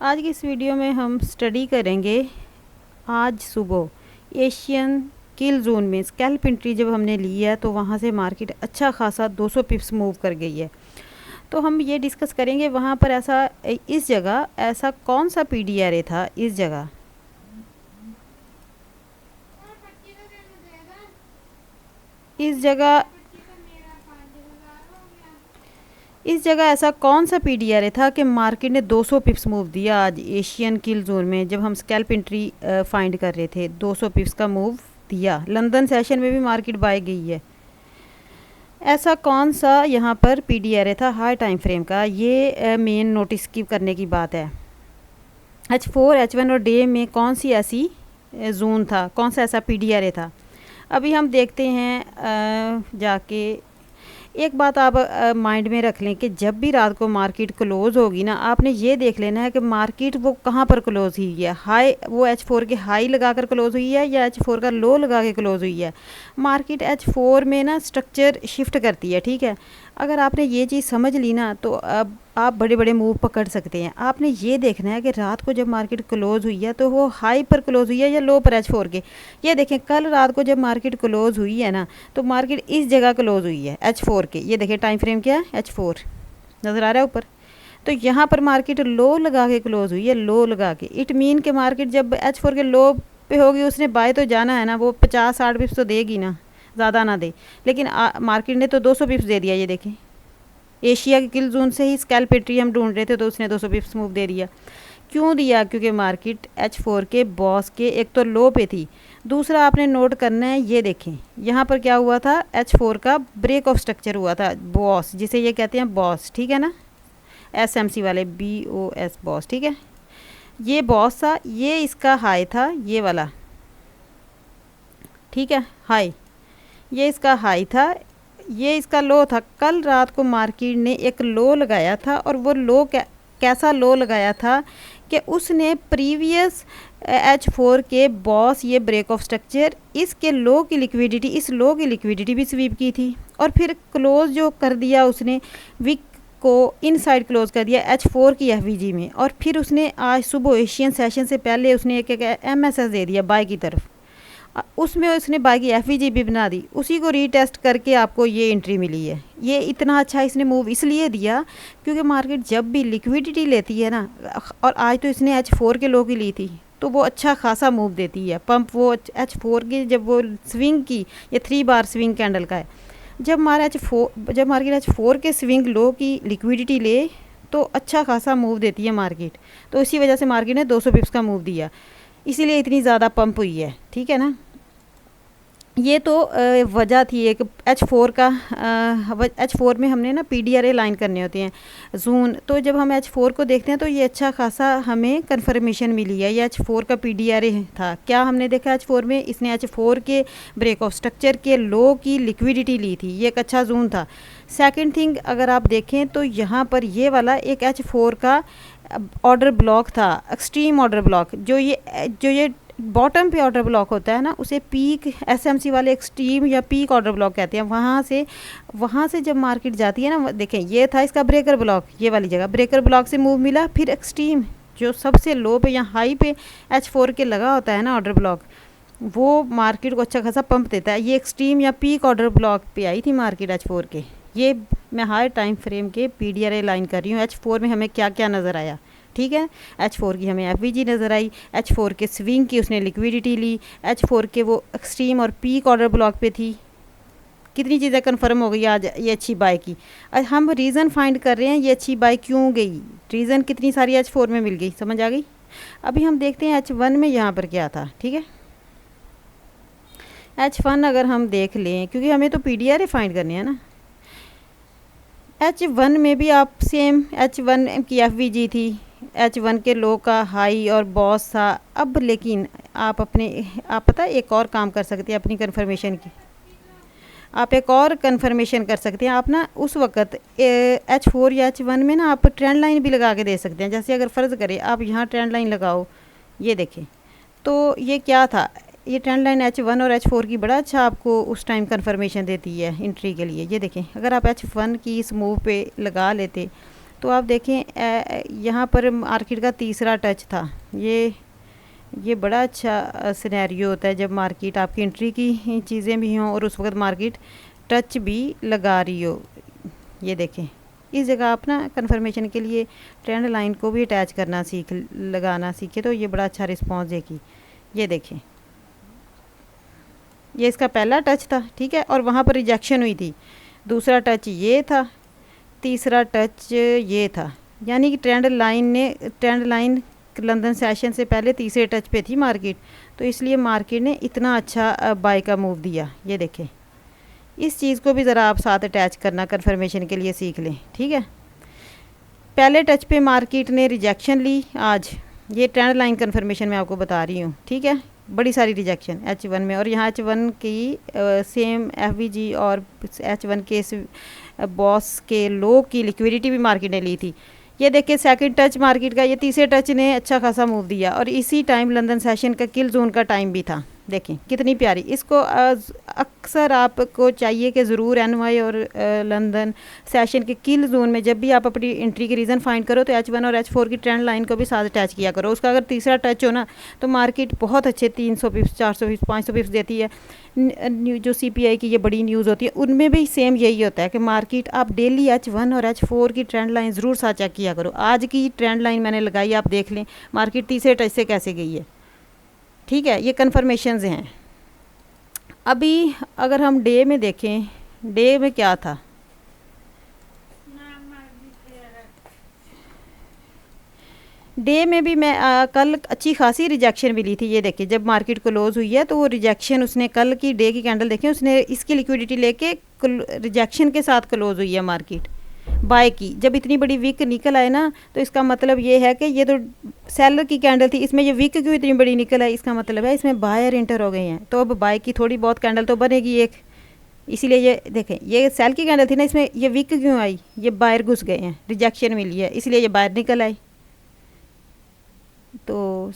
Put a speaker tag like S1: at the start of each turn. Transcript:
S1: आज की इस वीडियो में हम स्टडी करेंगे आज सुबह एशियन किल जोन में स्कैल्प एंट्री जब हमने ली है तो वहाँ से मार्केट अच्छा खासा 200 पिप्स मूव कर गई है। तो हम ये डिस्कस करेंगे वहाँ पर इस जगह ऐसा कौन सा पीडीआरए था इस जगह ऐसा कौन सा पीडीआरए था कि मार्केट ने 200 पिप्स मूव दिया आज एशियन किल जोन में जब हम स्कैल्प एंट्री फाइंड कर रहे थे। 200 पिप्स का मूव दिया। लंदन सेशन में भी मार्केट बाय गई है। ऐसा कौन सा यहाँ पर पीडीआरए था हाई टाइम फ्रेम का, ये मेन नोटिस की करने की बात है। H4 H1 और डे में कौन सी ऐसी जोन था, कौन सा ऐसा पीडीआरए था। अभी हम देखते हैं जाके। एक बात आप माइंड में रख लें कि जब भी रात को मार्केट क्लोज़ होगी ना, आपने ये देख लेना है कि मार्केट वो कहाँ पर क्लोज़ हुई है। हाई वो H4 के हाई लगाकर क्लोज़ हुई है या H4 का लो लगा के क्लोज़ हुई है। मार्केट H4 में ना स्ट्रक्चर शिफ्ट करती है, ठीक है। अगर आपने ये चीज़ समझ ली ना तो अब आप बड़े बड़े मूव पकड़ सकते हैं। आपने ये देखना है कि रात को जब मार्केट क्लोज़ हुई है तो वो हाई पर क्लोज़ हुई है या लो पर H4 के। ये देखें, कल रात को जब मार्केट क्लोज़ हुई है ना तो मार्केट इस जगह क्लोज़ हुई है H4 के। ये देखें टाइम फ्रेम क्या है, H4 नज़र आ रहा है ऊपर। तो यहाँ पर मार्केट लो लगा के क्लोज़ हुई है, लो लगा के। इट मीन के मार्केट जब H4 के लो पे होगी उसने बाय तो जाना है ना, वो 50-60 पिप्स तो देगी ना, ज़्यादा ना दे। लेकिन मार्केट ने तो 200 पिप्स दे दिया। ये देखें, एशिया के किल जोन से ही स्कैल्प एंट्री हम ढूंढ रहे थे तो उसने 200 पिप्स मूव दे दिया। क्यों दिया? क्योंकि मार्केट H4 के बॉस के एक तो लो पे थी, दूसरा आपने नोट करना है। ये देखें यहाँ पर क्या हुआ था, H4 का ब्रेक ऑफ स्ट्रक्चर हुआ था, बॉस जिसे ये कहते हैं बॉस, ठीक है ना, SMC वाले BOS बॉस, ठीक है। ये बॉस था, ये इसका हाई था, ये वाला, ठीक है, हाई, ये इसका हाई था, ये इसका लो था। कल रात को मार्केट ने एक लो लगाया था और वो लो कैसा लो लगाया था कि उसने प्रीवियस H4 के बॉस ये ब्रेक ऑफ स्ट्रक्चर, इसके लो की लिक्विडिटी, इस लो की लिक्विडिटी भी स्वीप की थी और फिर क्लोज जो कर दिया उसने विक को इनसाइड क्लोज कर दिया H4 की FVG में। और फिर उसने आज सुबह एशियन सेशन से पहले उसने एक MSS दे दिया बाय की तरफ, उसमें उसने बाय की FVG भी बना दी। उसी को रीटेस्ट करके आपको ये एंट्री मिली है। ये इतना अच्छा इसने मूव इसलिए दिया क्योंकि मार्केट जब भी लिक्विडिटी लेती है ना, और आज तो इसने H4 के लो की ली थी, तो वो अच्छा खासा मूव देती है पंप। वो H4 की जब वो स्विंग की, ये 3 बार स्विंग कैंडल का है, जब मार्केट H4 के स्विंग लो की लिक्विडिटी ले तो अच्छा खासा मूव देती है मार्केट। तो इसी वजह से मार्केट ने 200 पिप्स का मूव दिया, इसीलिए इतनी ज़्यादा पंप हुई है, ठीक है ना। ये तो वजह थी एक H4 का। H4 में हमने ना पीडीआरए लाइन करने होते हैं जोन, तो जब हम H4 को देखते हैं तो ये अच्छा खासा हमें कंफर्मेशन मिली है। ये H4 का पीडीआरए था। क्या हमने देखा H4 में, इसने H4 के ब्रेक ऑफ स्ट्रक्चर के लो की लिक्विडिटी ली थी, ये एक अच्छा जोन था। सेकंड थिंग अगर आप देखें तो यहाँ पर ये वाला एक H4 का ऑर्डर ब्लॉक था, एक्सट्रीम ऑर्डर ब्लॉक। जो ये बॉटम पे ऑर्डर ब्लॉक होता है ना, उसे पीक SMC वाले एक्सट्रीम या पीक ऑर्डर ब्लॉक कहते हैं। वहाँ से जब मार्केट जाती है ना, देखें ये था इसका ब्रेकर ब्लॉक, ये वाली जगह ब्रेकर ब्लॉक से मूव मिला, फिर एक्सट्रीम जो सबसे लो पे या हाई पे H4 के लगा होता है ना ऑर्डर ब्लॉक, वो मार्केट को अच्छा खासा पंप देता है। ये एक्सट्रीम या पीक ऑर्डर ब्लॉक पे आई थी मार्केट H4 के। ये मैं हाई टाइम फ्रेम के पीडीआरए लाइन कर रही हूँ। H4 में हमें क्या क्या नज़र आया, ठीक है। H4 की हमें FVG नज़र आई, H4 के स्विंग की उसने लिक्विडिटी ली, H4 के वो एक्सट्रीम और पीक ऑर्डर ब्लॉक पे थी। कितनी चीज़ें कन्फर्म हो गई आज ये अच्छी बाय की। आज हम रीज़न फाइंड कर रहे हैं ये अच्छी बाय क्यों गई, रीज़न कितनी सारी H4 में मिल गई, समझ आ गई। अभी हम देखते हैं H1 में यहाँ पर क्या था, ठीक है। H1 अगर हम देख लें, क्योंकि हमें तो पीडीआरए फाइंड करनी है ना। H1 में भी आप सेम H1 की FVG थी, H1 के लो का हाई और बॉस था। अब लेकिन आप पता है एक और काम कर सकते हैं अपनी कंफर्मेशन की। आप एक और कंफर्मेशन कर सकते हैं। आप ना उस वक्त H4 या H1 में ना आप ट्रेंड लाइन भी लगा के दे सकते हैं। जैसे अगर फ़र्ज़ करें आप यहाँ ट्रेंड लाइन लगाओ, ये देखें तो ये क्या था, ये ट्रेंड लाइन H1 और H4 की बड़ा अच्छा आपको उस टाइम कंफर्मेशन देती है एंट्री के लिए। ये देखें अगर आप H1 की इस मूव पे लगा लेते तो आप देखें यहाँ पर मार्केट का तीसरा टच था। ये बड़ा अच्छा सिनेरियो होता है जब मार्केट आपकी एंट्री की चीज़ें भी हों और उस वक्त मार्केट टच भी लगा रही हो। ये देखें, इस जगह आप ना कन्फर्मेशन के लिए ट्रेंड लाइन को भी अटैच करना लगाना सीखे तो ये बड़ा अच्छा रिस्पॉन्स देगी। ये देखें, ये इसका पहला टच था, ठीक है, और वहाँ पर रिजेक्शन हुई थी। दूसरा टच ये था, तीसरा टच ये था, यानी कि ट्रेंड लाइन लंदन सेशन से पहले तीसरे टच पे थी मार्केट, तो इसलिए मार्केट ने इतना अच्छा बाय का मूव दिया। ये देखें, इस चीज़ को भी ज़रा आप साथ अटैच करना कन्फर्मेशन के लिए सीख लें, ठीक है। पहले टच पे मार्केट ने रिजेक्शन ली आज, ये ट्रेंड लाइन कन्फर्मेशन मैं आपको बता रही हूँ, ठीक है। बड़ी सारी रिजेक्शन H1 में, और यहाँ H1 की सेम FVG और H1 के बॉस के लो की लिक्विडिटी भी मार्केट ने ली थी। ये देखिए सेकंड टच मार्केट का, ये तीसरे टच ने अच्छा खासा मूव दिया, और इसी टाइम लंदन सेशन का किल जोन का टाइम भी था। देखें कितनी प्यारी, इसको अक्सर आपको चाहिए कि ज़रूर NY और लंदन सेशन के किल जोन में जब भी आप अपनी एंट्री की रीज़न फाइंड करो तो H1 और H4 की ट्रेंड लाइन को भी साथ अटैच किया करो। उसका अगर तीसरा टच हो ना तो मार्केट बहुत अच्छे 300 पिप्स, 400 पिप्स, 500 पिप्स देती है। जो CPI की ये बड़ी न्यूज़ होती है उनमें भी सेम यही होता है कि मार्केट आप डेली H1 और H4 की ट्रेंड लाइन ज़रूर साथ चेक किया करो। आज की ट्रेंड लाइन मैंने लगाई, आप देख लें मार्केट तीसरे टच से कैसे गई है, ठीक है। ये कन्फर्मेशंस हैं। अभी अगर हम डे में देखें, डे में क्या था, डे में भी मैं कल अच्छी खासी रिजेक्शन भी ली थी। ये देखिए जब मार्केट क्लोज हुई है तो वो रिजेक्शन उसने कल की डे की कैंडल देखें, उसने इसकी लिक्विडिटी लेके रिजेक्शन के साथ क्लोज हुई है मार्केट बाय की। जब इतनी बड़ी वीक निकल आए ना तो इसका मतलब ये है कि ये तो सेलर की कैंडल थी, इसमें ये वीक क्यों इतनी बड़ी निकल आई, इसका मतलब है इसमें बायर इंटर हो गए हैं। तो अब बाय की थोड़ी बहुत कैंडल तो बनेगी एक, इसीलिए ये देखें ये सेल की कैंडल थी ना, इसमें ये वीक क्यों आई, ये बायर घुस गए हैं, रिजेक्शन मिली है, इसलिए ये बायर निकल आई। तो